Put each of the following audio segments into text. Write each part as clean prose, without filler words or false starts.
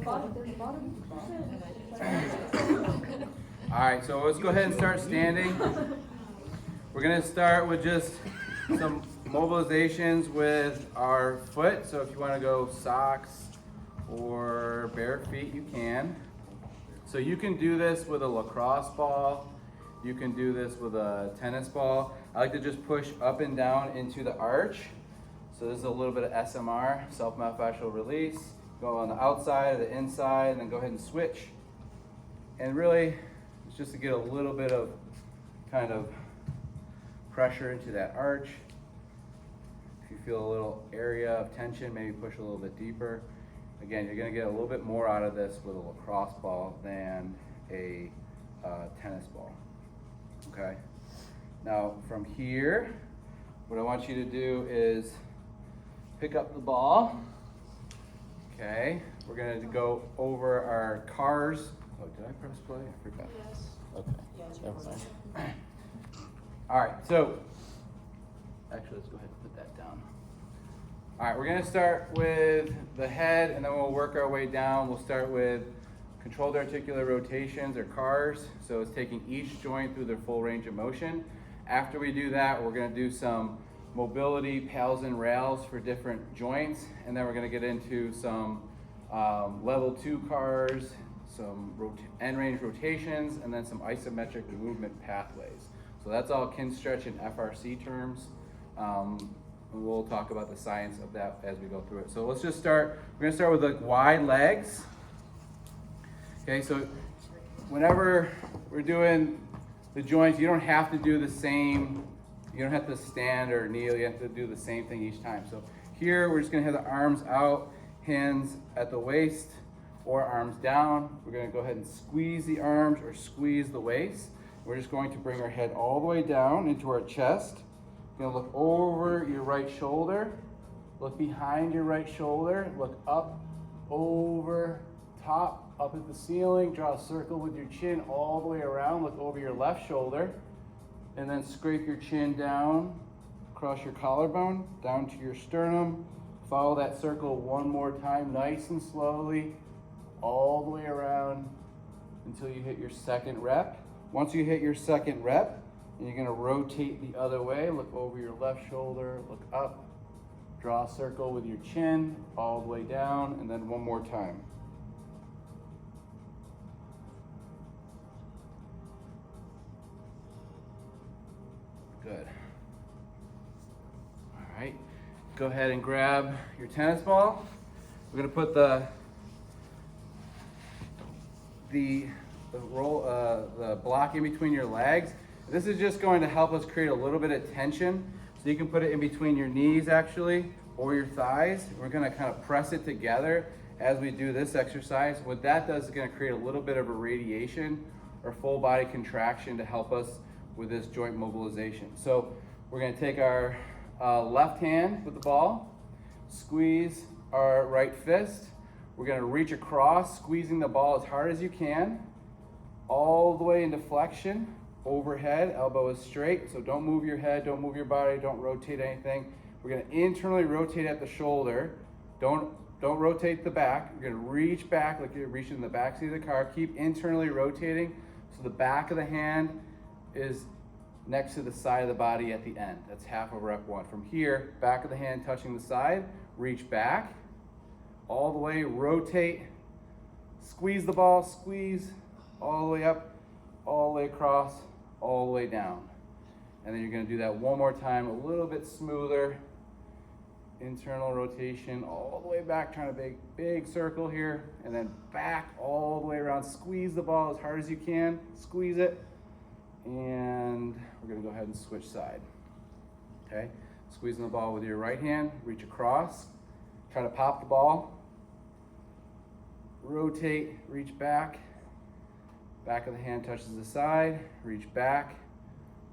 All right, so let's go ahead and start standing. We're gonna start with just some mobilizations with our foot. So if you wanna go socks or bare feet, you can. So you can do this with a lacrosse ball. You can do this with a tennis ball. I like to just push up and down into the arch. So this is a little bit of SMR, self-myofascial release. Go on the outside or the inside, and then go ahead and switch. And really, it's just to get a little bit of kind of pressure into that arch. If you feel a little area of tension, maybe push a little bit deeper. Again, you're gonna get a little bit more out of this with a lacrosse ball than a tennis ball, okay? Now from here, what I want you to do is pick up the ball, okay? We're gonna go over our cars. Oh, did I press play? I forgot. Yes. Okay. Yes. Never mind. All right, so actually let's go ahead and put that down. All right, we're gonna start with the head and then we'll work our way down. We'll start with controlled articular rotations or CARs. So it's taking each joint through their full range of motion. After we do that, we're gonna do some mobility pals and rails for different joints. And then we're gonna get into some level 2 CARs, some end range rotations, and then some isometric movement pathways. So that's all Kinstretch and FRC terms. And we'll talk about the science of that as we go through it. So let's just start. We're gonna start with like wide legs. Okay, so whenever we're doing the joints, you don't have to do the same, you don't have to stand or kneel, you have to do the same thing each time. So here we're just gonna have the arms out, hands at the waist, or arms down. We're gonna go ahead and squeeze the arms or squeeze the waist. We're just going to bring our head all the way down into our chest. You're gonna look over your right shoulder, look behind your right shoulder, look up, over, top, up at the ceiling, draw a circle with your chin all the way around, look over your left shoulder, and then scrape your chin down, across your collarbone, down to your sternum. Follow that circle one more time, nice and slowly, all the way around until you hit your second rep. Once you hit your second rep, and you're gonna rotate the other way, look over your left shoulder, look up, draw a circle with your chin all the way down, and then one more time. Good. All right, go ahead and grab your tennis ball. We're gonna put the block in between your legs. This is just going to help us create a little bit of tension. So you can put it in between your knees actually, or your thighs. We're gonna kind of press it together as we do this exercise. What that does is gonna create a little bit of a radiation or full body contraction to help us with this joint mobilization. So we're gonna take our left hand with the ball, squeeze our right fist. We're gonna reach across, squeezing the ball as hard as you can, all the way into flexion, overhead, elbow is straight, so don't move your head, don't move your body, don't rotate anything. We're gonna internally rotate at the shoulder. Don't rotate the back. We're gonna reach back like you're reaching the back seat of the car. Keep internally rotating so the back of the hand is next to the side of the body at the end. That's half of rep 1. From here, back of the hand touching the side, reach back, all the way, rotate, squeeze the ball, squeeze, all the way up, all the way across, all the way down. And then you're gonna do that one more time, a little bit smoother. Internal rotation, all the way back, trying to make big circle here, and then back all the way around. Squeeze the ball as hard as you can, squeeze it. And we're gonna go ahead and switch side, okay? Squeezing the ball with your right hand, reach across, try to pop the ball, rotate, reach back, back of the hand touches the side, reach back,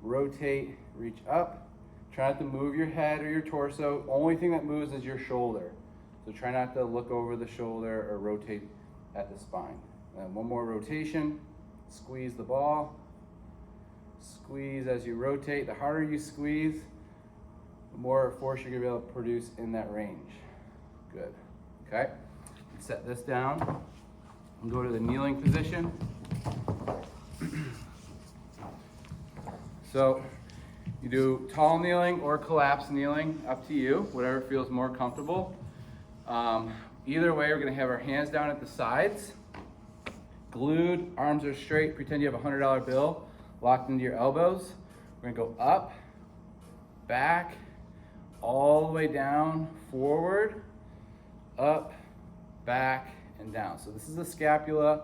rotate, reach up. Try not to move your head or your torso. Only thing that moves is your shoulder. So try not to look over the shoulder or rotate at the spine. And one more rotation, squeeze the ball, squeeze as you rotate. The harder you squeeze, the more force you're gonna be able to produce in that range. Good, okay? Set this down. and go to the kneeling position. So you do tall kneeling or collapsed kneeling, up to you, whatever feels more comfortable. Either way, we're gonna have our hands down at the sides, glued, arms are straight, pretend you have a $100 bill locked into your elbows. We're gonna go up, back, all the way down, forward, up, back, and down. So this is the scapula,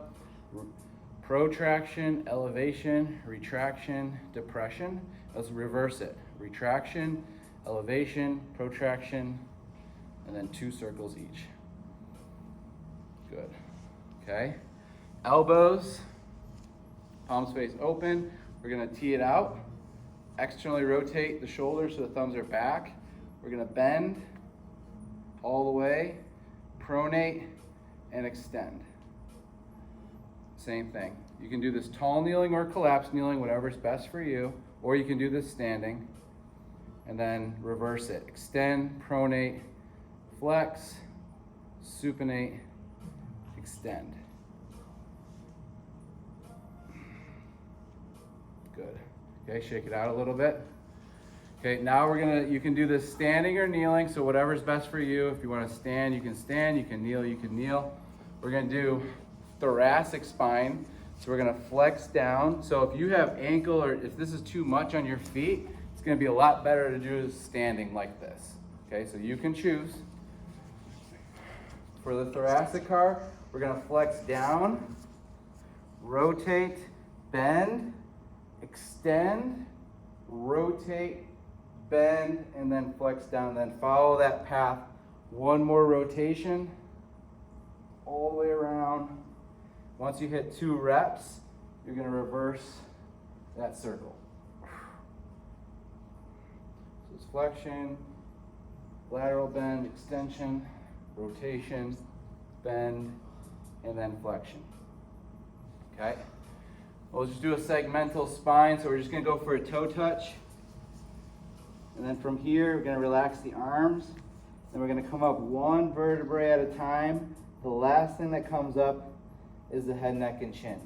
protraction, elevation, retraction, depression. Let's reverse it. Retraction, elevation, protraction, and then 2 circles each. Good. Okay. Elbows, palms face open. We're gonna tee it out. Externally rotate the shoulders so the thumbs are back. We're gonna bend all the way, pronate, and extend. Same thing. You can do this tall kneeling or collapsed kneeling, whatever's best for you, or you can do this standing, and then reverse it. Extend, pronate, flex, supinate, extend. Good. Okay, shake it out a little bit. Okay, now you can do this standing or kneeling, so whatever's best for you. If you want to stand, you can kneel, you can kneel. We're gonna do thoracic spine. So we're gonna flex down. So if you have ankle or if this is too much on your feet, it's gonna be a lot better to do standing like this. Okay, so you can choose. For the thoracic car, we're gonna flex down, rotate, bend, extend, rotate, bend, and then flex down. Then follow that path. One more rotation, all the way around. Once you hit 2 reps, you're gonna reverse that circle. So it's flexion, lateral bend, extension, rotation, bend, and then flexion. Okay? We'll just do a segmental spine, so we're just gonna go for a toe touch. And then from here, we're gonna relax the arms. Then we're gonna come up 1 vertebrae at a time. The last thing that comes up is the head, neck, and chin.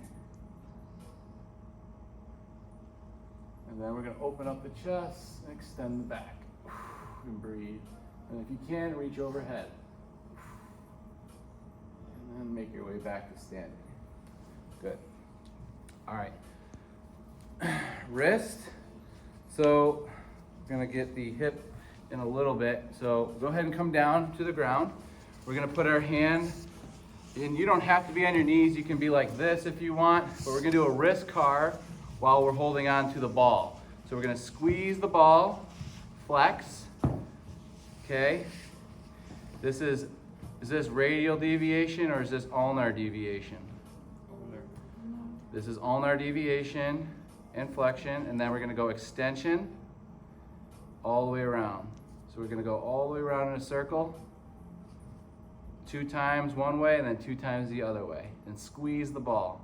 And then we're gonna open up the chest and extend the back. And breathe. And if you can, reach overhead. And then make your way back to standing. Good. All right. Wrist. So we're gonna get the hip in a little bit. So go ahead and come down to the ground. We're gonna put our hand, and you don't have to be on your knees. You can be like this if you want, but we're gonna do a wrist car while we're holding on to the ball. So we're gonna squeeze the ball, flex, okay? Is this radial deviation or is this ulnar deviation? Ulnar. This is ulnar deviation and flexion, and then we're gonna go extension all the way around. So we're gonna go all the way around in a circle. 2 times one way and then 2 times the other way, and squeeze the ball.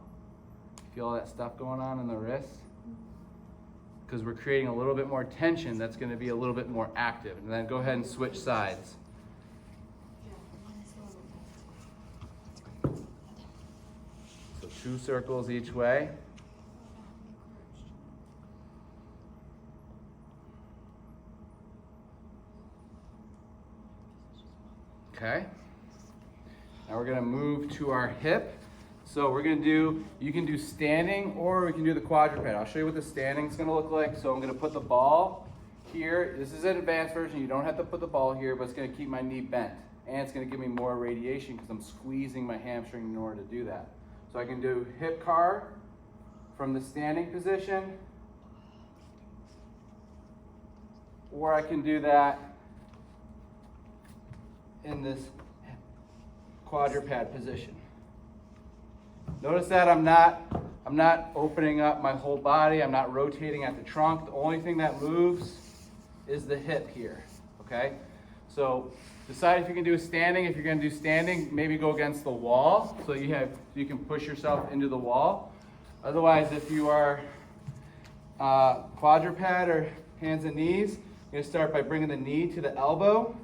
Feel all that stuff going on in the wrist? Because we're creating a little bit more tension that's going to be a little bit more active. And then go ahead and switch sides. So 2 circles each way. Okay. Now we're gonna move to our hip. So we're gonna do, you can do standing or we can do the quadruped. I'll show you what the standing is gonna look like. So I'm gonna put the ball here. This is an advanced version. You don't have to put the ball here, but it's gonna keep my knee bent. And it's gonna give me more radiation because I'm squeezing my hamstring in order to do that. So I can do hip car from the standing position, or I can do that in this quadruped position. Notice that I'm not opening up my whole body. I'm not rotating at the trunk. The only thing that moves is the hip here, okay? So decide if you can do a standing. If you're gonna do standing, maybe go against the wall so you can push yourself into the wall. Otherwise, if you are quadruped or hands and knees, you're gonna start by bringing the knee to the elbow,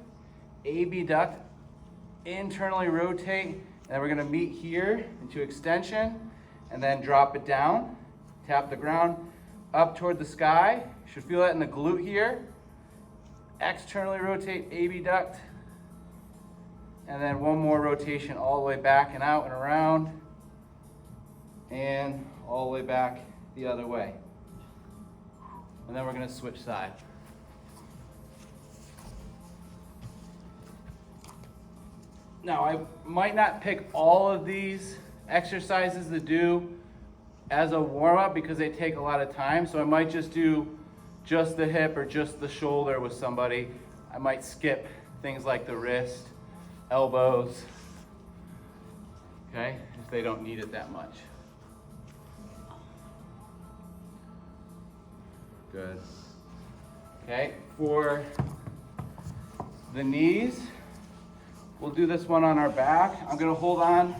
abduct, internally rotate, And we're gonna meet here into extension and then drop it down. Tap the ground up toward the sky. You should feel that in the glute here. Externally rotate abduct. And then one more rotation all the way back and out and around. And all the way back the other way. And then we're gonna switch sides. Now, I might not pick all of these exercises to do as a warm-up because they take a lot of time. So I might just do just the hip or just the shoulder with somebody. I might skip things like the wrist, elbows, okay, if they don't need it that much. Good. Okay, for the knees, we'll do this one on our back. I'm gonna hold on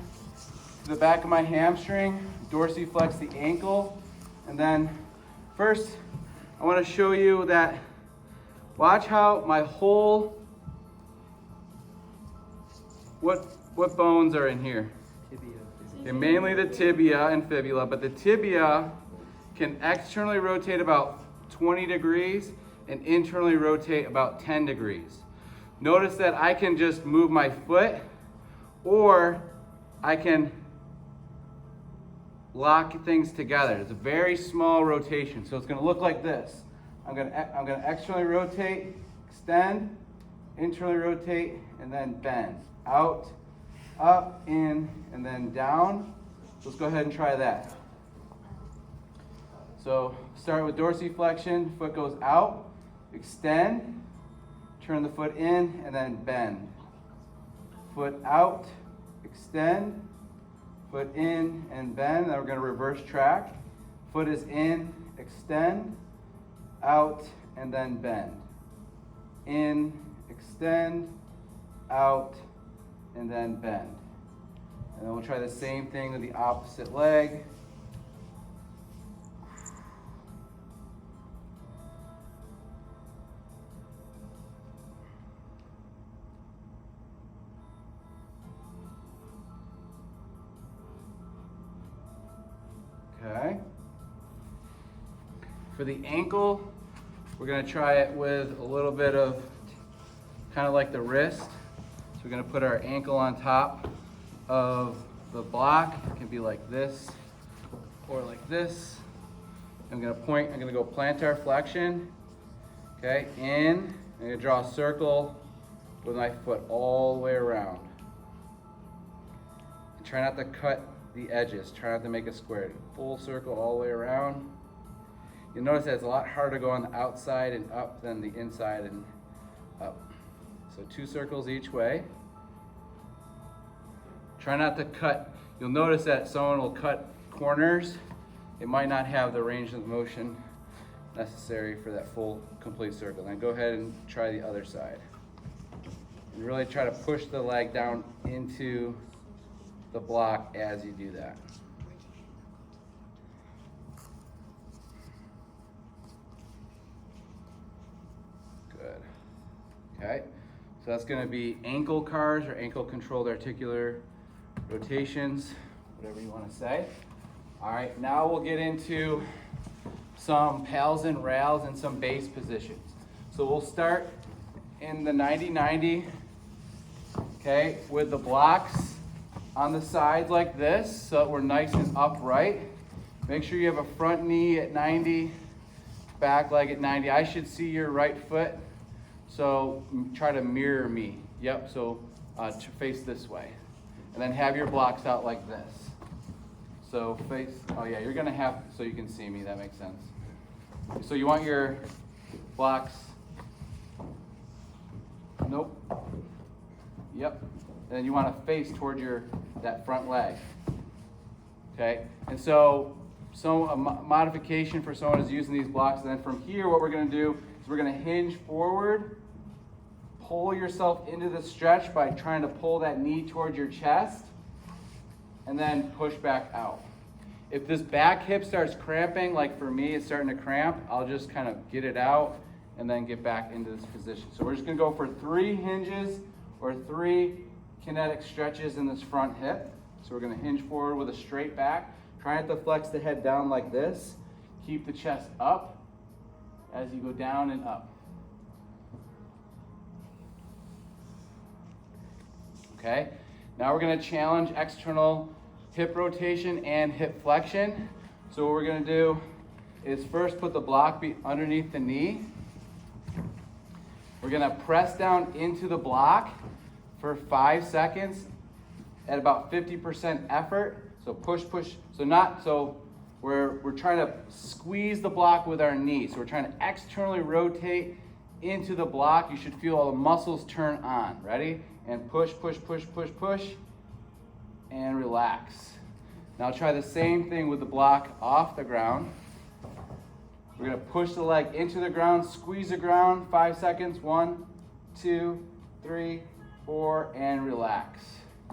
to the back of my hamstring, dorsiflex the ankle, and then first, I wanna show you that, watch how my whole, what bones are in here? Tibia. They're mainly the tibia and fibula, but the tibia can externally rotate about 20 degrees and internally rotate about 10 degrees. Notice that I can just move my foot or I can lock things together. It's a very small rotation. So it's gonna look like this. I'm gonna externally rotate, extend, internally rotate, and then bend. Out, up, in, and then down. Let's go ahead and try that. So start with dorsiflexion, foot goes out, extend, turn the foot in, and then bend. Foot out, extend, foot in, and bend. Then we're gonna reverse track. Foot is in, extend, out, and then bend. In, extend, out, and then bend. And then we'll try the same thing with the opposite leg. Okay. For the ankle, we're going to try it with a little bit of kind of like the wrist. So we're going to put our ankle on top of the block. It can be like this or like this. I'm going to go plantar flexion. Okay, in. I'm going to draw a circle with my foot all the way around. And try not to cut the edges. Try not to make a square. Full circle all the way around. You'll notice that it's a lot harder to go on the outside and up than the inside and up. So 2 circles each way. Try not to cut. You'll notice that someone will cut corners. It might not have the range of motion necessary for that full complete circle. Then go ahead and try the other side. And really try to push the leg down into the block as you do that. Good. Okay, so that's going to be ankle cars or ankle controlled articular rotations, whatever you want to say. All right, now we'll get into some pals and rails and some base positions. So we'll start in the 90-90, okay, with the blocks on the sides like this, so that we're nice and upright. Make sure you have a front knee at 90, back leg at 90. I should see your right foot, so try to mirror me. Yep, so face this way. And then have your blocks out like this. So face, oh yeah, you're gonna have, so you can see me, that makes sense. So you want your blocks, nope, yep. And then you want to face toward that front leg, okay? And so a modification for someone is using these blocks, and then from here what we're going to do is we're going to hinge forward, pull yourself into the stretch by trying to pull that knee toward your chest, and then push back out. If this back hip starts cramping, like for me it's starting to cramp, I'll just kind of get it out and then get back into this position. So we're just going to go for 3 hinges or 3 kinetic stretches in this front hip. So we're gonna hinge forward with a straight back. Try not to flex the head down like this. Keep the chest up as you go down and up. Okay, now we're gonna challenge external hip rotation and hip flexion. So what we're gonna do is first put the block underneath the knee. We're gonna press down into the block for 5 seconds at about 50% effort. So push, push. So we're trying to squeeze the block with our knee. So we're trying to externally rotate into the block. You should feel all the muscles turn on. Ready? And push, push, push, push, push, and relax. Now try the same thing with the block off the ground. We're gonna push the leg into the ground, squeeze the ground, 5 seconds, 1, 2, 3, 4, and relax.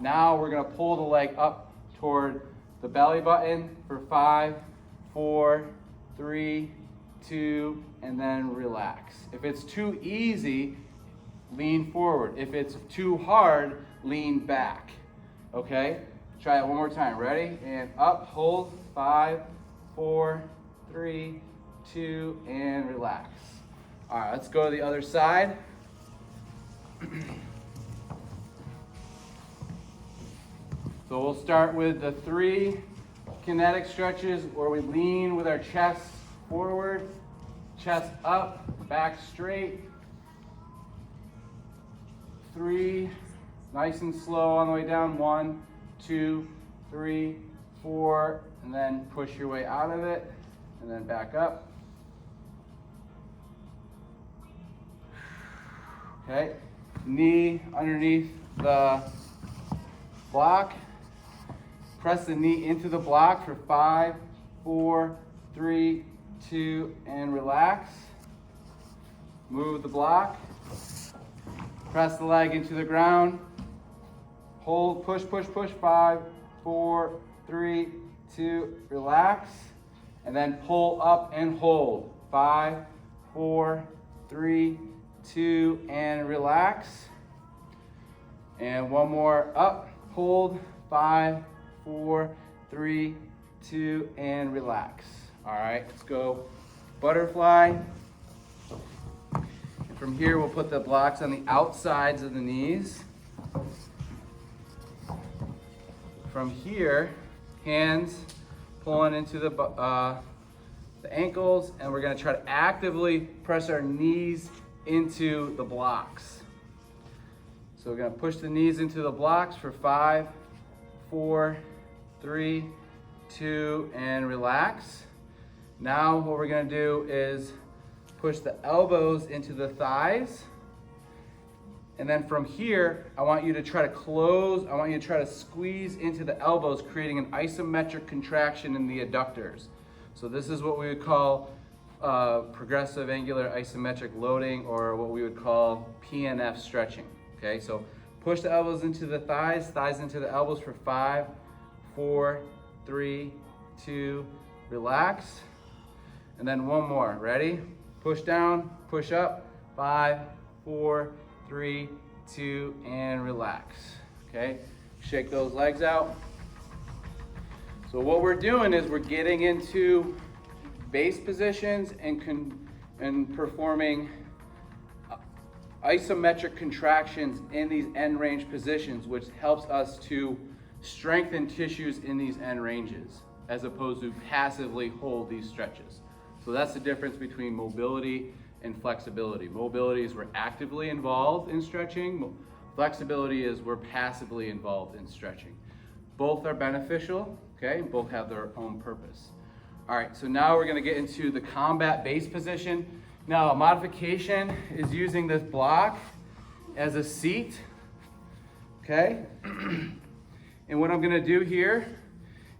Now we're gonna pull the leg up toward the belly button for 5, 4, 3, 2, and then relax. If it's too easy, lean forward. If it's too hard, lean back. Okay? Try it one more time. Ready? And up, hold, 5, 4, 3, 2, and relax. All right, let's go to the other side. So we'll start with the 3 kinetic stretches where we lean with our chest forward, chest up, back straight. 3, nice and slow on the way down. 1, 2, 3, 4, and then push your way out of it, and then back up. Okay, knee underneath the block. Press the knee into the block for 5, 4, 3, 2, and relax. Move the block. Press the leg into the ground. Hold, push, push, push, 5, 4, 3, 2, relax. And then pull up and hold. 5, 4, 3, 2, and relax. And one more, up, hold, 5, 4, 3, 2, and relax. All right, let's go butterfly. And from here, we'll put the blocks on the outsides of the knees. From here, hands pulling into the ankles, and we're gonna try to actively press our knees into the blocks. So we're gonna push the knees into the blocks for 5, 4, 3, 2, and relax. Now what we're gonna do is push the elbows into the thighs. And then from here, I want you to try to squeeze into the elbows, creating an isometric contraction in the adductors. So this is what we would call progressive angular isometric loading, or what we would call PNF stretching. Okay, so push the elbows into the thighs, thighs into the elbows for 5, 4, 3, 2, relax. And then one more, ready? Push down, push up, 5, 4, 3, 2, and relax. Okay, shake those legs out. So what we're doing is we're getting into base positions and performing isometric contractions in these end range positions, which helps us to strengthen tissues in these end ranges, as opposed to passively hold these stretches. So that's the difference between mobility and flexibility. Mobility is we're actively involved in stretching. Flexibility is we're passively involved in stretching. Both are beneficial, okay? Both have their own purpose. All right, so now we're gonna get into the combat base position. Now, a modification is using this block as a seat, okay? And what I'm gonna do here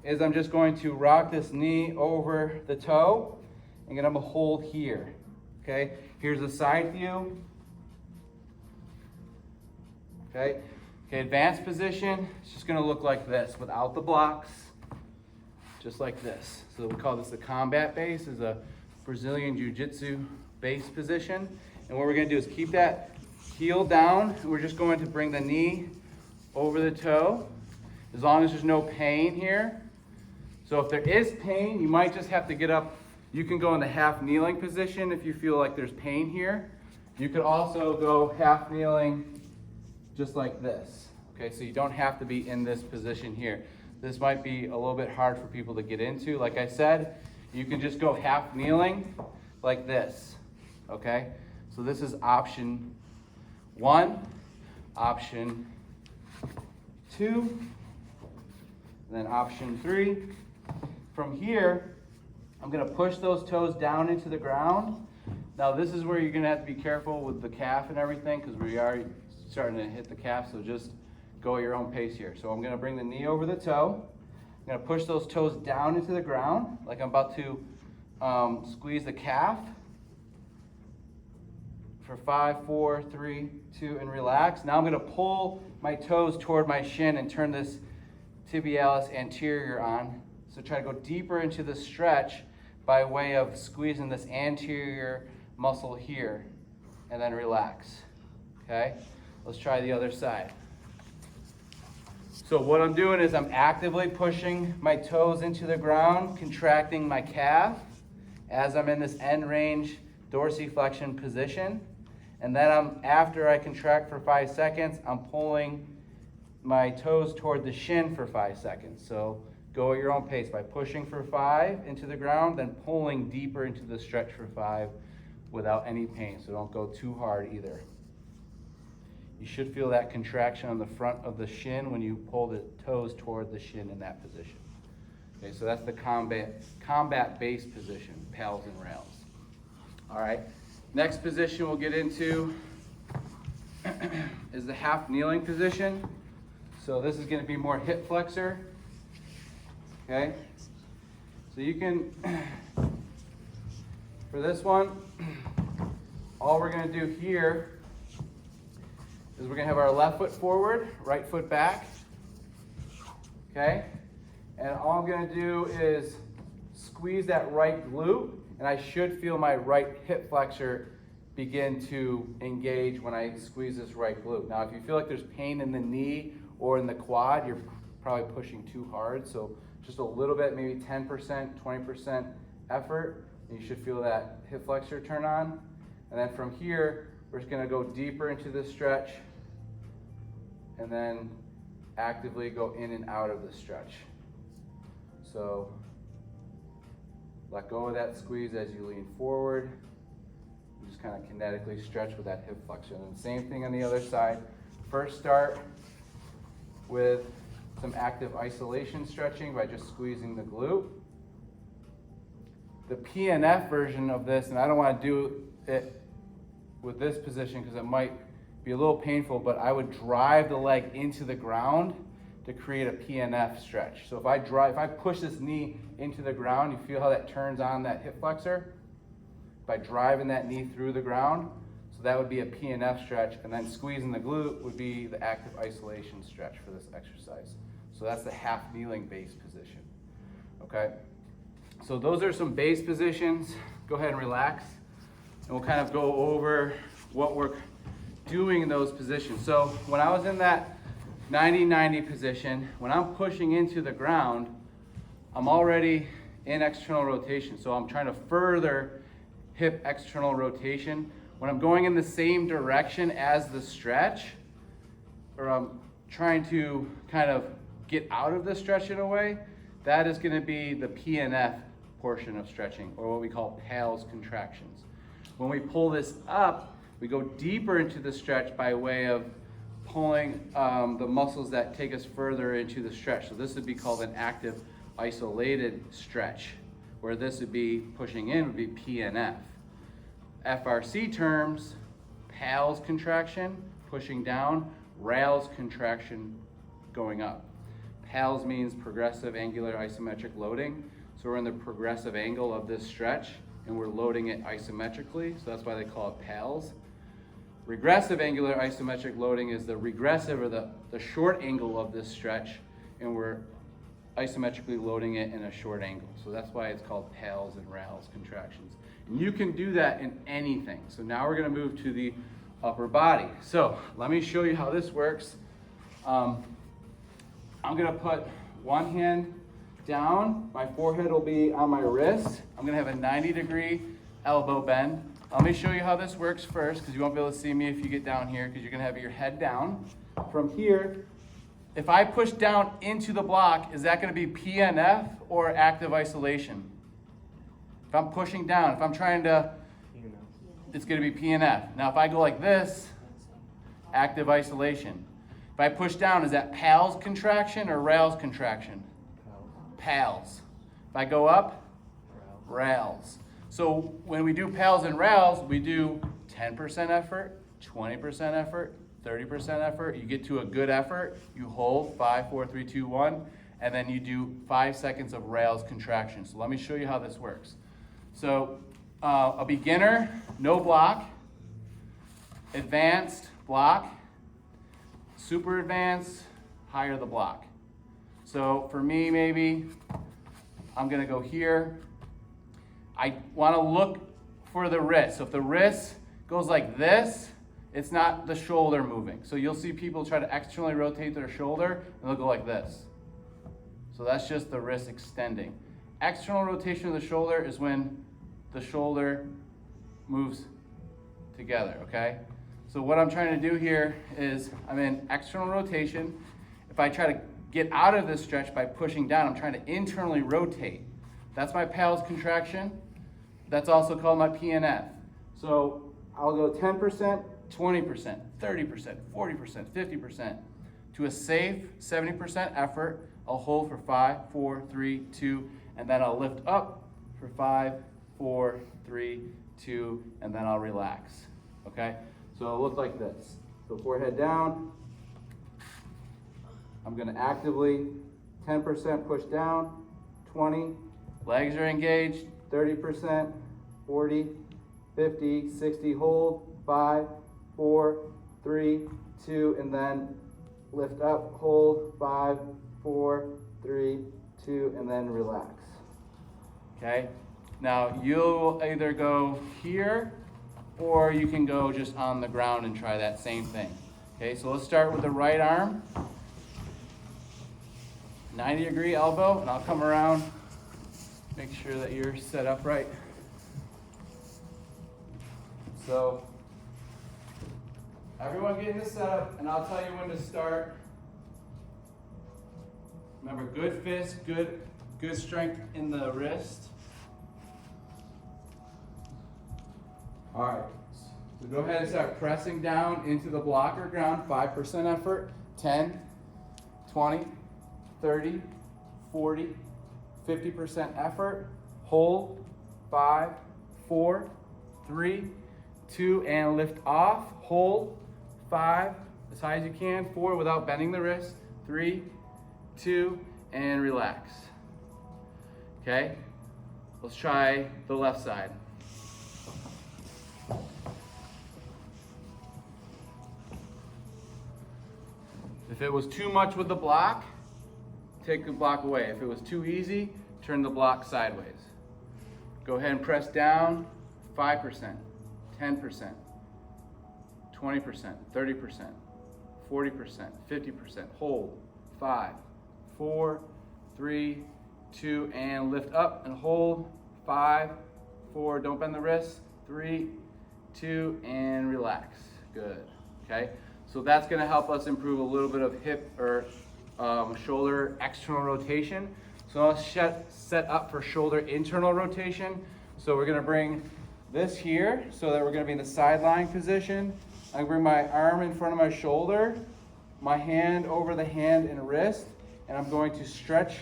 is I'm just going to rock this knee over the toe, and I'm gonna hold here, okay? Here's a side view, okay? Okay, advanced position, it's just gonna look like this without the blocks, just like this. So we call this the combat base, is a Brazilian Jiu-Jitsu base position. And what we're gonna do is keep that heel down, and we're just going to bring the knee over the toe, as long as there's no pain here. So if there is pain, you might just have to get up. You can go in the half kneeling position if you feel like there's pain here. You could also go half kneeling just like this. Okay, so you don't have to be in this position here. This might be a little bit hard for people to get into. Like I said, you can just go half kneeling like this. Okay, so this is option 1, option 2, and then option 3. From here, I'm going to push those toes down into the ground. Now this is where you're going to have to be careful with the calf and everything, because we are starting to hit the calf, so just go at your own pace here. So I'm going to bring the knee over the toe. I'm going to push those toes down into the ground, like I'm about to squeeze the calf. For 5, 4, 3, 2, and relax. Now I'm going to pull my toes toward my shin and turn this tibialis anterior on. So try to go deeper into the stretch by way of squeezing this anterior muscle here, and then relax. Okay? Let's try the other side. So what I'm doing is I'm actively pushing my toes into the ground, contracting my calf as I'm in this end range dorsiflexion position. And then after I contract for 5 seconds, I'm pulling my toes toward the shin for 5 seconds. So go at your own pace by pushing for 5 into the ground, then pulling deeper into the stretch for 5 without any pain. So don't go too hard either. You should feel that contraction on the front of the shin when you pull the toes toward the shin in that position. Okay, so that's the combat base position, pals and rails. All right. Next position we'll get into is the half kneeling position. So this is going to be more hip flexor. Okay? So you can, for this one, all we're going to do here is we're going to have our left foot forward, right foot back. Okay? And all I'm going to do is squeeze that right glute, and I should feel my right hip flexor begin to engage when I squeeze this right glute. Now, if you feel like there's pain in the knee or in the quad, you're probably pushing too hard. So just a little bit, maybe 10%, 20% effort, and you should feel that hip flexor turn on. And then from here, we're just gonna go deeper into the stretch and then actively go in and out of the stretch. So let go of that squeeze as you lean forward. You just kind of kinetically stretch with that hip flexion. And same thing on the other side. First start with some active isolation stretching by just squeezing the glute. The PNF version of this, and I don't want to do it with this position because it might be a little painful, but I would drive the leg into the ground to create a PNF stretch. So if I push this knee into the ground, you feel how that turns on that hip flexor? By driving that knee through the ground. So that would be a PNF stretch, and then squeezing the glute would be the active isolation stretch for this exercise. So that's the half kneeling base position. Okay? So those are some base positions. Go ahead and relax, and we'll kind of go over what we're doing in those positions. So when I was in that 90-90 position, when I'm pushing into the ground, I'm already in external rotation. So I'm trying to further hip external rotation. When I'm going in the same direction as the stretch, or I'm trying to kind of get out of the stretch in a way, that is going to be the PNF portion of stretching, or what we call PALS contractions. When we pull this up, we go deeper into the stretch by way of pulling the muscles that take us further into the stretch. So this would be called an active isolated stretch, where this would be pushing in would be PNF. FRC terms, PALS contraction, pushing down, RALS contraction, going up. PALS means progressive angular isometric loading. So we're in the progressive angle of this stretch, and we're loading it isometrically, so that's why they call it PALS. Regressive angular isometric loading is the regressive, or the short angle of this stretch, and we're isometrically loading it in a short angle. So that's why it's called PALS and RALS contractions. And you can do that in anything. So now we're going to move to the upper body. So let me show you how this works I'm gonna put one hand down, my forehead will be on my wrist. I'm gonna have a 90-degree elbow bend. Let me show you how this works first, because you won't be able to see me if you get down here, because you're gonna have your head down. From here, if I push down into the block, is that gonna be PNF or active isolation? If I'm pushing down, if I'm trying to, it's gonna be PNF. Now if I go like this, active isolation. If I push down, is that PALS contraction or RALS contraction? PALS. If I go up, RALS. So when we do PALS and RALS, we do 10% effort, 20% effort, 30% effort. You get to a good effort, you hold 5, 4, 3, 2, 1, and then you do 5 seconds of RALS contraction. So let me show you how this works. So a beginner, no block, advanced, block, super advanced, higher the block. So for me, maybe I'm gonna go here. I wanna look for the wrist. So if the wrist goes like this, it's not the shoulder moving. So you'll see people try to externally rotate their shoulder and they'll go like this. So that's just the wrist extending. External rotation of the shoulder is when the shoulder moves together, okay? So what I'm trying to do here is I'm in external rotation. If I try to get out of this stretch by pushing down, I'm trying to internally rotate. That's my PALS contraction. That's also called my PNF. So I'll go 10%, 20%, 30%, 40%, 50% to a safe 70% effort. I'll hold for 5, 4, 3, 2, and then I'll lift up for 5, 4, 3, 2, and then I'll relax, okay? So it'll look like this. So forehead down. I'm gonna actively 10% push down, 20, legs are engaged, 30%, 40, 50, 60, hold, 5, 4, 3, 2, and then lift up, hold, 5, 4, 3, 2, and then relax. Okay? Now you'll either go here or you can go just on the ground and try that same thing. Okay, so let's start with the right arm. 90-degree elbow, and I'll come around, make sure that you're set up right. So everyone getting this set up, and I'll tell you when to start. Remember, good fist, good strength in the wrist. All right, so go ahead and start pressing down into the blocker ground, 5% effort, 10, 20, 30, 40, 50% effort, hold, 5, 4, 3, 2, and lift off, hold, 5, as high as you can, 4 without bending the wrist, 3, 2, and relax. Okay, let's try the left side. If it was too much with the block, take the block away. If it was too easy, turn the block sideways. Go ahead and press down, 5%, 10%, 20%, 30%, 40%, 50%, hold, 5, 4, 3, 2, and lift up and hold, 5, 4, don't bend the wrist, 3, 2, and relax. Good, okay? So that's gonna help us improve a little bit of hip or shoulder external rotation. So let's set up for shoulder internal rotation. So we're gonna bring this here so that we're gonna be in the sideline position. I bring my arm in front of my shoulder, my hand over the hand and wrist, and I'm going to stretch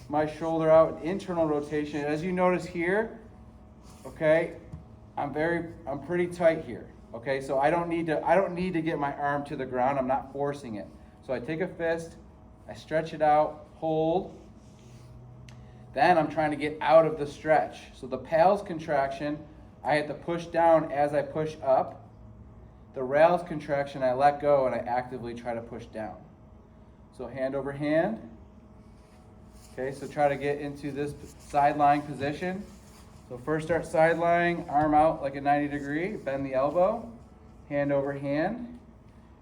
my shoulder out in internal rotation. As you notice here, okay, I'm pretty tight here. Okay, so I don't need to get my arm to the ground. I'm not forcing it. So I take a fist, I stretch it out, hold. Then I'm trying to get out of the stretch. So the PALS contraction, I have to push down as I push up. The RALS contraction, I let go and I actively try to push down. So hand over hand. Okay, so try to get into this sideline position. So first start sideline, arm out like a 90 degree, bend the elbow, hand over hand.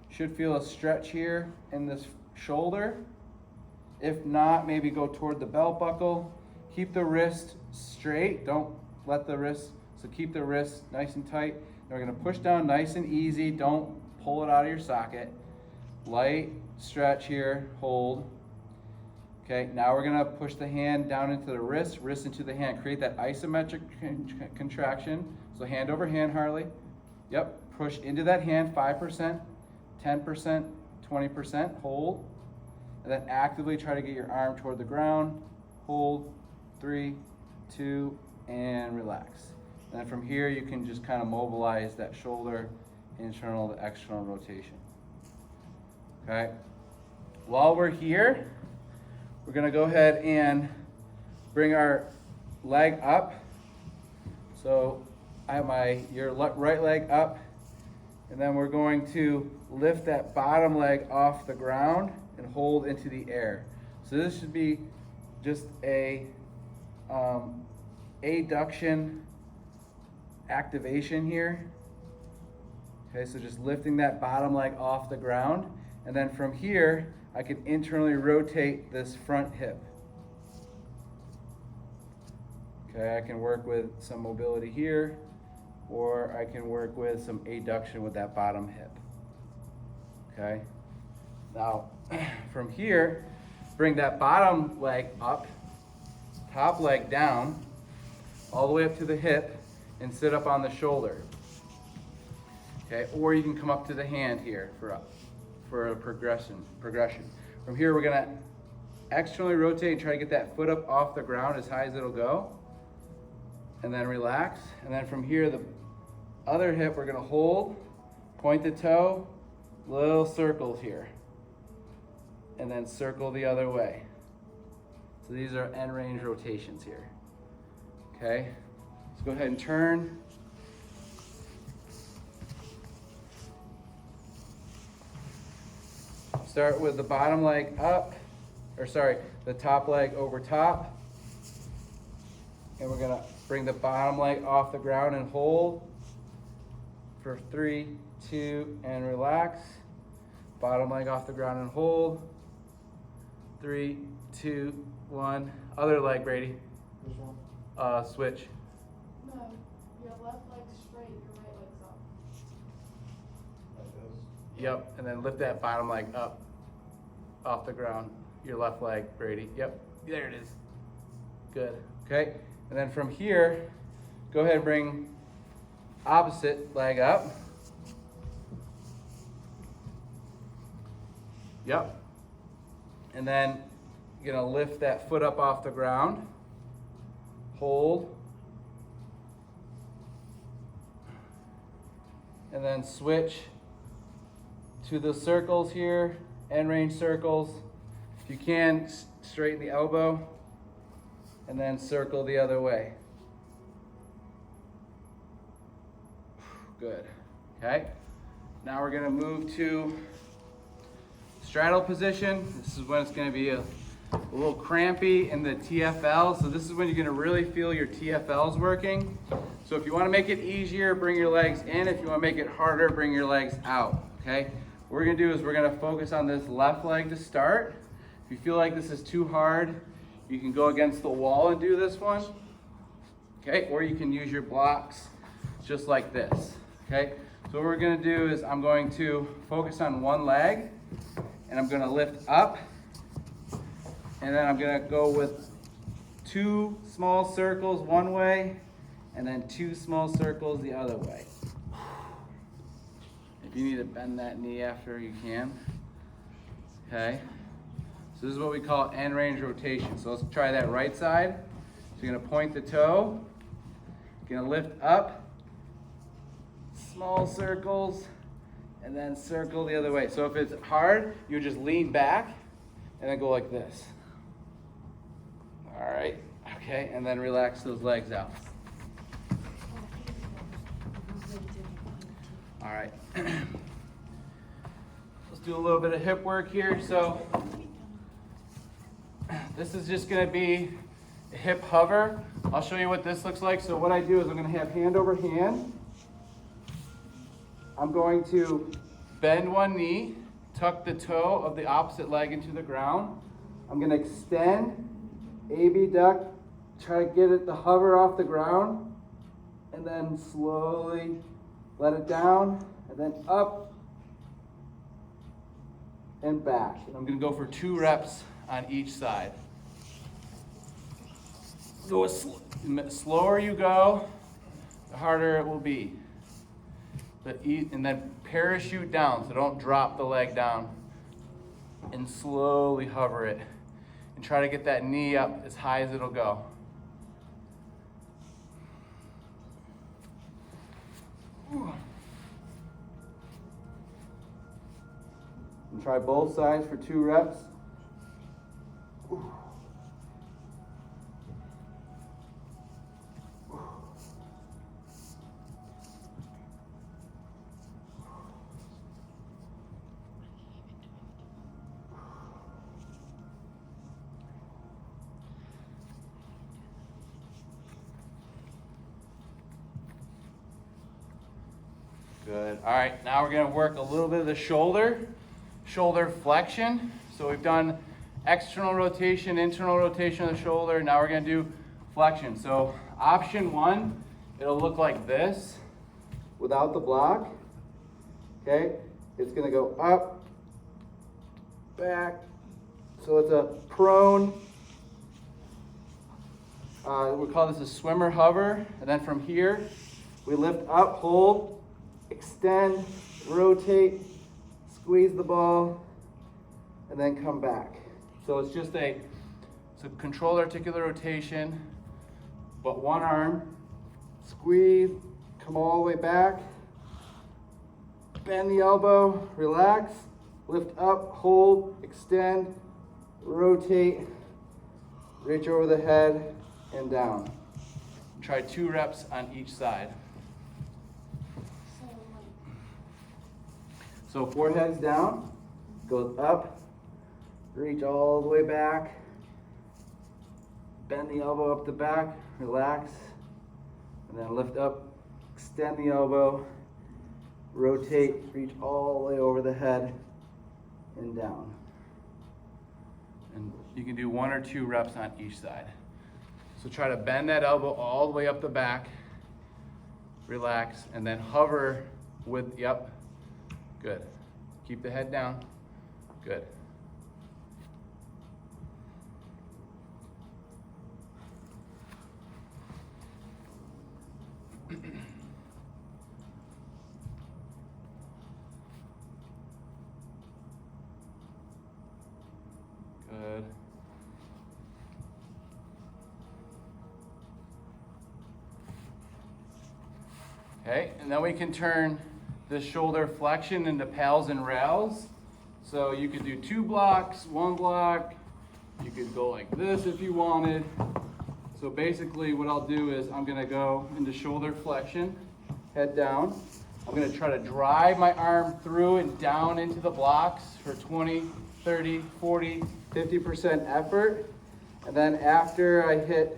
Should feel a stretch here in this shoulder. If not, maybe go toward the belt buckle. Keep the wrist straight. Don't let the wrist, so keep the wrist nice and tight. And we're gonna push down nice and easy. Don't pull it out of your socket. Light stretch here, hold. Okay, now we're gonna push the hand down into the wrist, wrist into the hand. Create that isometric contraction. So hand over hand, Harley. Yep, push into that hand, 5%, 10%, 20%, hold. And then actively try to get your arm toward the ground. Hold, 3, 2, and relax. And then from here, you can just kind of mobilize that shoulder, internal to external rotation. Okay. While we're here, we're gonna go ahead and bring our leg up. So I have your right leg up, and then we're going to lift that bottom leg off the ground and hold into the air. So this should be just a adduction activation here. Okay, so just lifting that bottom leg off the ground, and then from here, I can internally rotate this front hip. Okay, I can work with some mobility here, or I can work with some adduction with that bottom hip. Okay, now from here, bring that bottom leg up, top leg down, all the way up to the hip, and sit up on the shoulder. Okay, or you can come up to the hand here for a progression. From here, we're gonna externally rotate and try to get that foot up off the ground as high as it'll go, and then relax. And then from here, the other hip, we're gonna hold, point the toe, little circles here, and then circle the other way. So these are end range rotations here. Okay, let's go ahead and turn. Start with the bottom leg up, the top leg over top. And we're gonna bring the bottom leg off the ground and hold for 3, 2, and relax. Bottom leg off the ground and hold. 3, 2, 1. Other leg, Brady. Which one? Switch. No, your left leg's straight, your right leg's up. Like this? Yep, and then lift that bottom leg up off the ground. Your left leg, Brady. Yep, there it is. Good, okay. And then from here, go ahead and bring opposite leg up. Yep. And then you're gonna lift that foot up off the ground. Hold. And then switch to the circles here, end range circles. If you can, straighten the elbow, and then circle the other way. Good, okay? Now we're gonna move to straddle position. This is when it's gonna be a little crampy in the TFL. So this is when you're gonna really feel your TFLs working. So if you wanna make it easier, bring your legs in. If you wanna make it harder, bring your legs out, okay? What we're gonna do is we're gonna focus on this left leg to start. If you feel like this is too hard, you can go against the wall and do this one, okay? Or you can use your blocks just like this, okay? So what we're gonna do is I'm going to focus on one leg, and I'm gonna lift up, and then I'm gonna go with 2 small circles one way, and then 2 small circles the other way. If you need to bend that knee after, you can. Okay. So this is what we call end range rotation. So let's try that right side. So you're gonna point the toe, you're gonna lift up, small circles, and then circle the other way. So if it's hard, you just lean back and then go like this. All right, okay, and then relax those legs out. All right, let's do a little bit of hip work here. So this is just gonna be a hip hover. I'll show you what this looks like. So what I do is I'm gonna have hand over hand. I'm going to bend one knee, tuck the toe of the opposite leg into the ground. I'm gonna extend, abduct, try to get it to hover off the ground, and then slowly let it down, and then up and back. And I'm gonna go for 2 reps on each side. So the slower you go, the harder it will be. And then parachute down, so don't drop the leg down. And slowly hover it. And try to get that knee up as high as it'll go. And try both sides for 2 reps. Good. All right, now we're gonna work a little bit of the shoulder flexion. So we've done external rotation, internal rotation of the shoulder. Now we're gonna do flexion. So option 1, it'll look like this without the block. Okay, it's gonna go up, back. So it's a prone. We call this a swimmer hover. And then from here, we lift up, hold, extend, rotate, squeeze the ball, and then come back. So it's just a controlled articular rotation, but one arm, squeeze, come all the way back, bend the elbow, relax, lift up, hold, extend, rotate, reach over the head and down. Try 2 reps on each side. So forehead's down, goes up, reach all the way back, bend the elbow up the back, relax, and then lift up, extend the elbow, rotate, reach all the way over the head and down. And you can do 1 or 2 reps on each side. So try to bend that elbow all the way up the back, relax, and then hover with, yep. Good. Keep the head down. Good. Good. Okay, and then we can turn this shoulder flexion into pals and rails. So you could do 2 blocks, 1 block. You could go like this if you wanted. So basically what I'll do is I'm gonna go into shoulder flexion, head down. I'm gonna try to drive my arm through and down into the blocks for 20, 30, 40, 50% effort. And then after I hit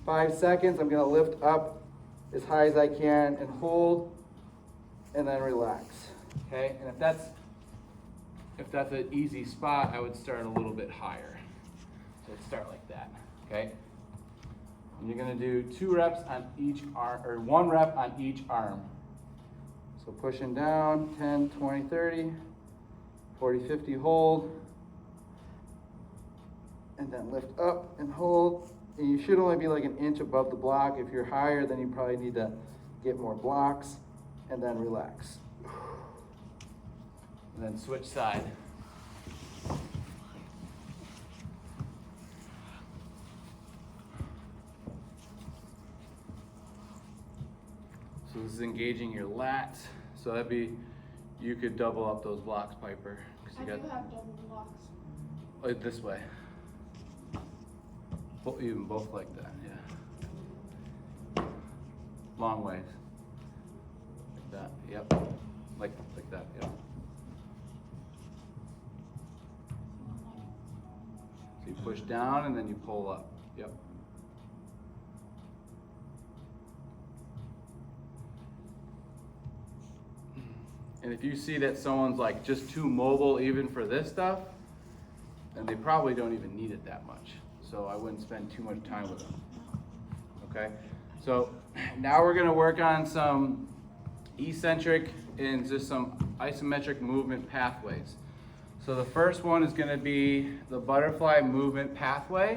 5 seconds, I'm gonna lift up as high as I can and hold, and then relax, okay? And if that's an easy spot, I would start a little bit higher. So let's start like that, okay? And you're gonna do 2 reps on each arm, or 1 rep on each arm. So pushing down, 10, 20, 30, 40, 50, hold. And then lift up and hold. And you should only be like 1 inch above the block. If you're higher, then you probably need to get more blocks. And then relax. And then switch side. So this is engaging your lats. So that'd be, you could double up those blocks, Piper. 'Cause I you do got, have double blocks. oh, this way. Even both like that, yeah. Long ways. Like that, yep. Like that, yep. So you push down and then you pull up, yep. And if you see that someone's like just too mobile even for this stuff, then they probably don't even need it that much. So I wouldn't spend too much time with them. Okay, so now we're gonna work on some eccentric and just some isometric movement pathways. So the first one is gonna be the butterfly movement pathway.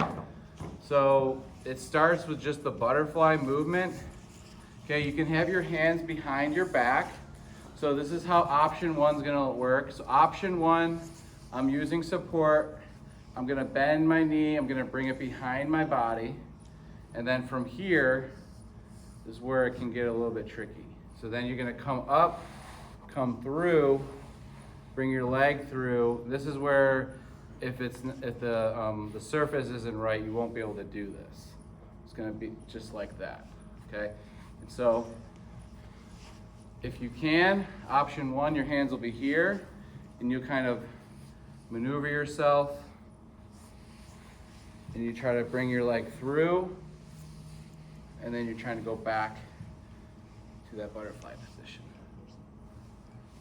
So it starts with just the butterfly movement. Okay, you can have your hands behind your back. So this is how option one's gonna work. So option one, I'm using support. I'm gonna bend my knee, I'm gonna bring it behind my body. And then from here is where it can get a little bit tricky. So then you're gonna come up, come through, bring your leg through. This is where if the surface isn't right, you won't be able to do this. It's gonna be just like that, okay? And so if you can, option one, your hands will be here and you kind of maneuver yourself and you try to bring your leg through and then you're trying to go back to that butterfly position.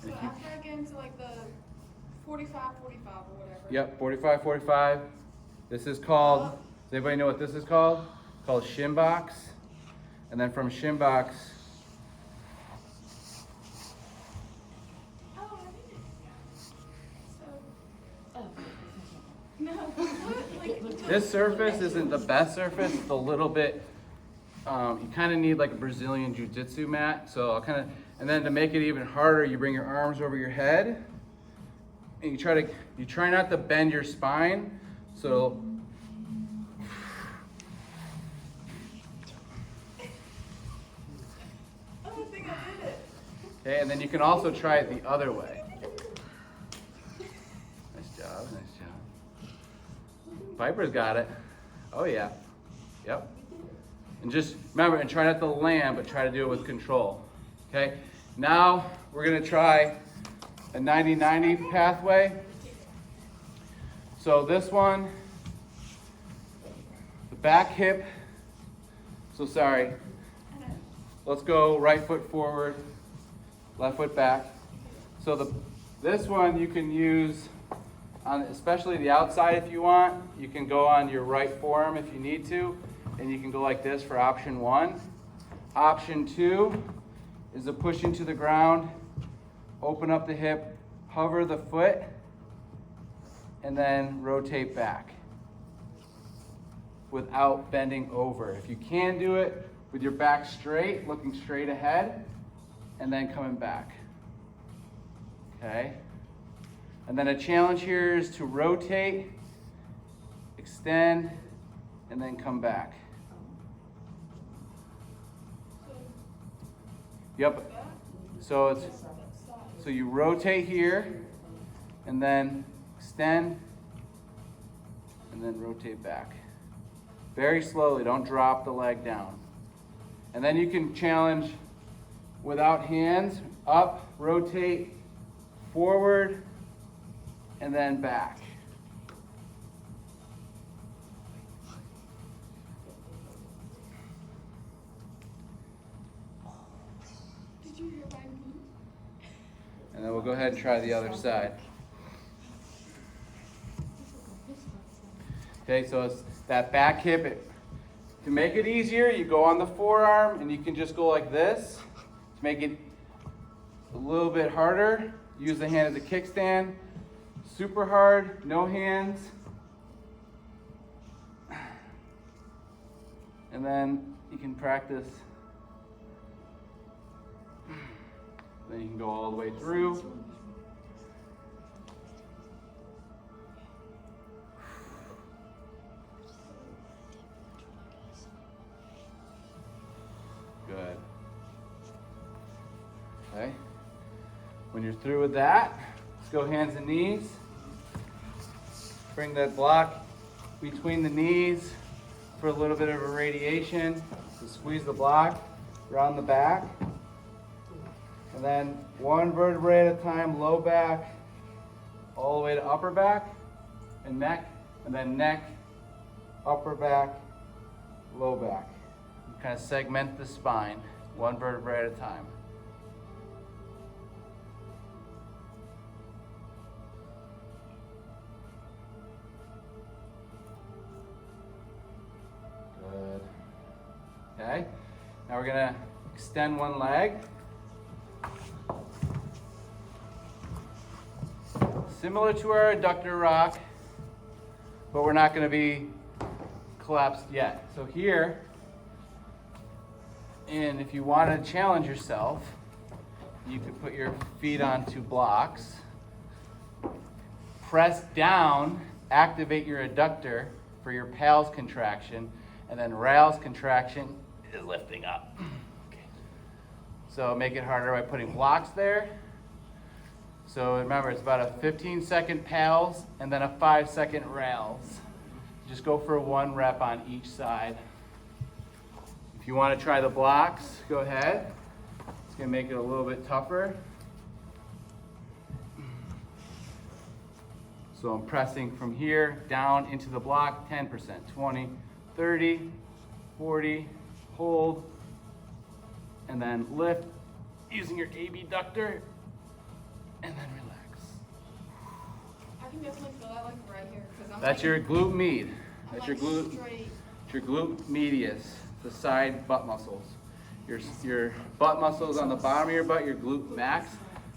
So after I get into like the 45, 45 or whatever. Yep, 45, 45. This is called, does anybody know what this is called? It's called shin box. And then from shin box, Oh, I didn't. So. No. Like, this surface isn't the best surface. It's a little bit, you kind of need like a Brazilian jiu-jitsu mat. So I'll kind of, and then to make it even harder, you bring your arms over your head and you try not to bend your spine. So I don't think I did it. okay, and then you can also try it the other way. Nice job, nice job. Piper's got it. Oh yeah, yep. And just remember, and try not to land, but try to do it with control. Okay, now we're gonna try a 90-90 pathway. So this one, the back hip, so sorry. Let's go right foot forward, left foot back. So this one you can use on, especially the outside if you want. You can go on your right forearm if you need to, and you can go like this for option one. Option two is a push into the ground, open up the hip, hover the foot, and then rotate back without bending over. If you can do it with your back straight, looking straight ahead, and then coming back. Okay? And then a challenge here is to rotate, extend, and then come back. Yep. So you rotate here, and then extend, and then rotate back. Very slowly, don't drop the leg down. And then you can challenge without hands, up, rotate, forward, and then back. Did you hear my knee? And then we'll go ahead and try the other side. Okay, so it's that back hip. To make it easier, you go on the forearm and you can just go like this. To make it a little bit harder, use the hand as a kickstand. Super hard, no hands. And then you can practice. Then you can go all the way through. Good. Okay. When you're through with that, let's go hands and knees. Bring that block between the knees for a little bit of a radiation. So squeeze the block around the back. And then one vertebrae at a time, low back, all the way to upper back and neck, and then neck, upper back, low back. You kind of segment the spine, one vertebrae at a time. Okay, now we're gonna extend one leg. Similar to our adductor rock, but we're not gonna be collapsed yet. So here, and if you want to challenge yourself, you could put your feet onto blocks, press down, activate your adductor for your pals contraction, and then rals contraction is lifting up. Okay. So make it harder by putting blocks there. So remember, it's about a 15-second pals and then a 5-second rals. Just go for 1 rep on each side. If you want to try the blocks, go ahead. It's going to make it a little bit tougher. So I'm pressing from here down into the block, 10%, 20, 30, 40, hold, and then lift using your abductor, and then relax. I can definitely feel that like right here. That's your glute med. That's your glute. Straight. It's your glute medius, the side butt muscles. Your butt muscles on the bottom of your butt, your glute max.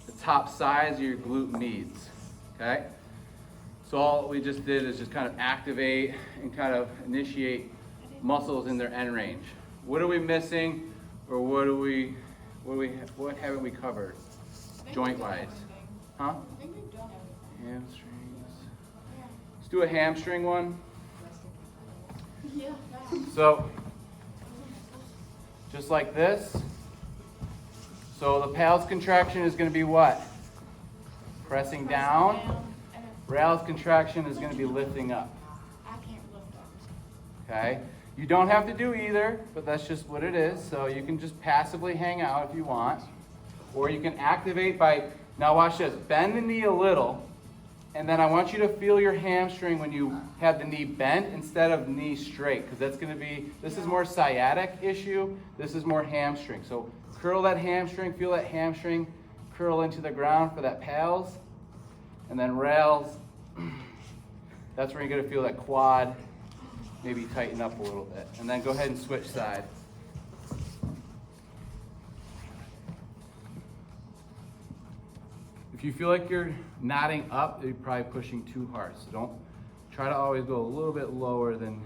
The top sides are your glute meds. Okay? So all we just did is just kind of activate and kind of initiate muscles in their end range. What are we missing, or what haven't we covered joint wise? Huh? I think we've done everything. Hamstrings. Yeah. Let's do a hamstring one. Yeah. So, just like this. So the pals contraction is going to be what? Pressing down. And Rals contraction is going to be lifting up. I can't lift up. Okay? You don't have to do either, but that's just what it is. So you can just passively hang out if you want. Or you can activate by, now watch this, bend the knee a little, and then I want you to feel your hamstring when you have the knee bent instead of knee straight, because that's going to be, this is more sciatic issue, this is more hamstring. So curl that hamstring, feel that hamstring curl into the ground for that pals, and then rails, that's where you're going to feel that quad maybe tighten up a little bit. And then go ahead and switch side. If you feel like you're nodding up, you're probably pushing too hard. So don't try to always go a little bit lower than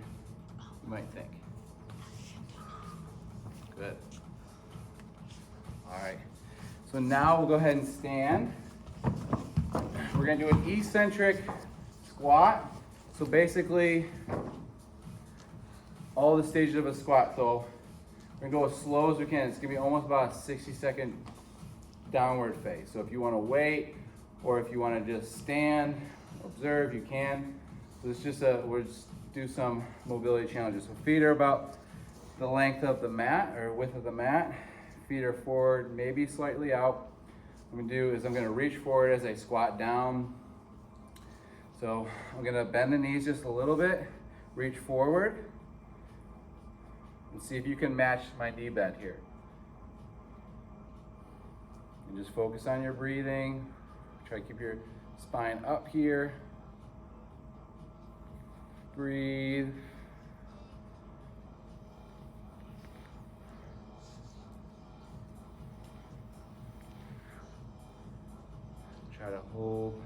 you might think. Good. All right. So now we'll go ahead and stand. We're going to do an eccentric squat. So basically, all the stages of a squat. So we're going to go as slow as we can. It's going to be almost about a 60-second downward phase. So if you want to wait, or if you want to just stand, observe, you can. So it's just we'll just do some mobility challenges. So feet are about the length of the mat, or width of the mat. Feet are forward, maybe slightly out. What I'm going to do is I'm going to reach forward as I squat down. So I'm going to bend the knees just a little bit, reach forward, and see if you can match my knee bend here. And just focus on your breathing. Try to keep your spine up here. Breathe. Try to hold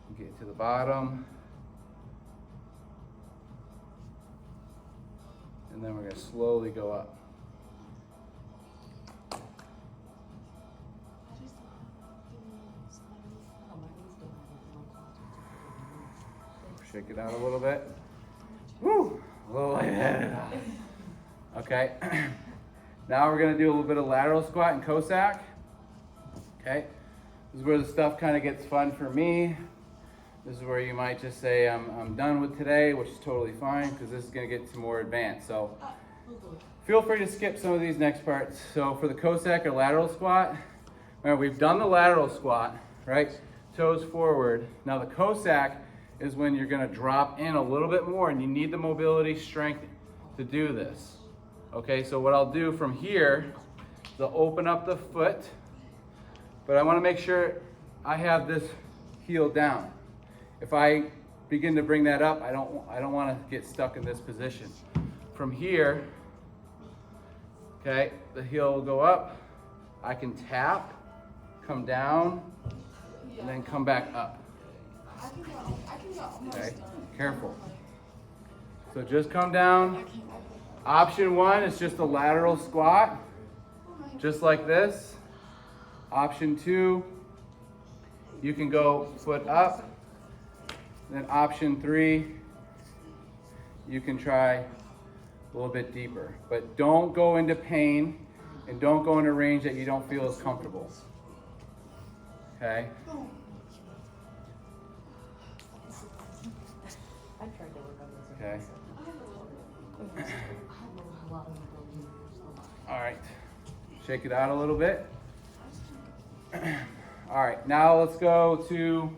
and get to the bottom. And then we're going to slowly go up. Shake it out a little bit. Woo! A little lightheaded. Okay. Now we're going to do a little bit of lateral squat and Cossack. Okay. This is where the stuff kind of gets fun for me. This is where you might just say, I'm done with today, which is totally fine, because this is going to get to more advanced. So feel free to skip some of these next parts. So for the Cossack or lateral squat, remember, we've done the lateral squat, right? Toes forward. Now the Cossack is when you're going to drop in a little bit more, and you need the mobility strength to do this. Okay, so what I'll do from here is I'll open up the foot, but I want to make sure I have this heel down. If I begin to bring that up, I don't want to get stuck in this position. From here, Okay, the heel will go up. I can tap, come down, and then come back up. I can go almost Okay, done. careful. So just come down. Option 1 is just a lateral squat, just like this. Option 2, you can go foot up. Then option 3, you can try a little bit deeper. But don't go into pain and don't go in a range that you don't feel is comfortable. Okay? Okay. All right. Shake it out a little bit. All right, now let's go to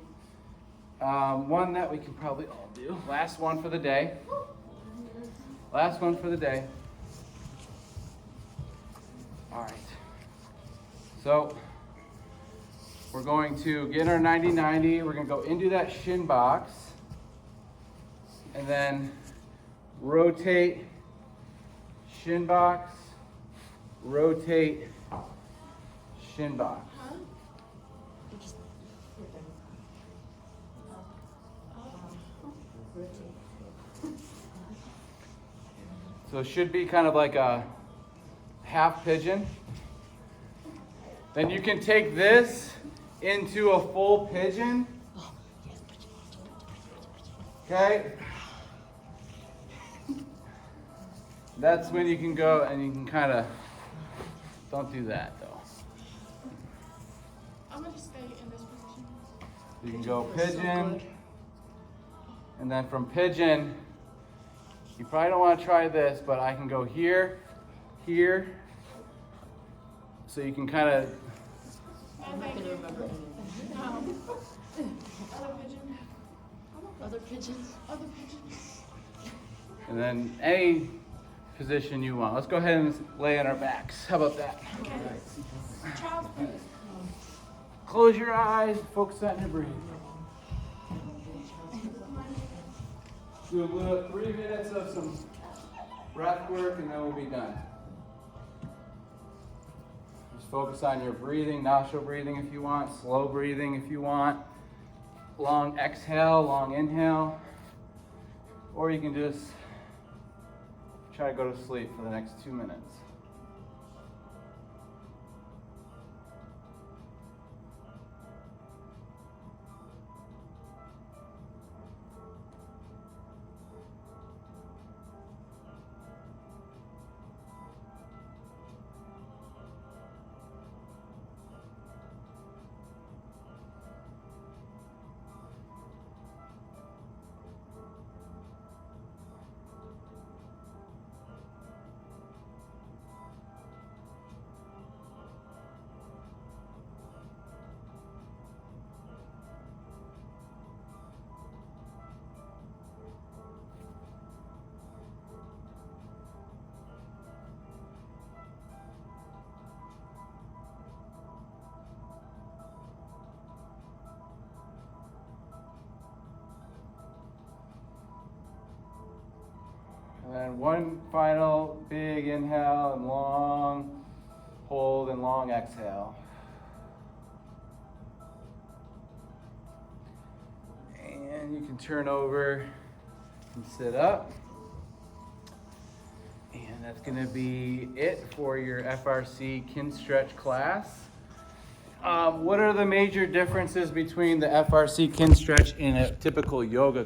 one that we can probably all do. Last one for the day. Last one for the day. All right. So we're going to get our 90-90. We're going to go into that shin box and then rotate shin box, rotate shin box. So it should be kind of like a half pigeon. Then you can take this into a full pigeon. Okay? That's when you can go and you can kind of, don't do that though. I'm gonna just stay in this position. You can go pigeon, and then from pigeon, you probably don't want to try this, but I can go here, here, so you can kind of, Thank you. Other pigeon. Other pigeons? Other pigeons. and then any position you want. Let's go ahead and lay on our backs. How about that? Okay. Child's pose. Close your eyes, focus on your breathing. Do a little 3 minutes of some breath work and then we'll be done. Just focus on your breathing, nostril breathing if you want, slow breathing if you want, long exhale, long inhale, or you can just try to go to sleep for the next 2 minutes. And then one final big inhale and long hold and long exhale. And you can turn over and sit up. And that's going to be it for your FRC kin stretch class. What are the major differences between the FRC kin stretch and a typical yoga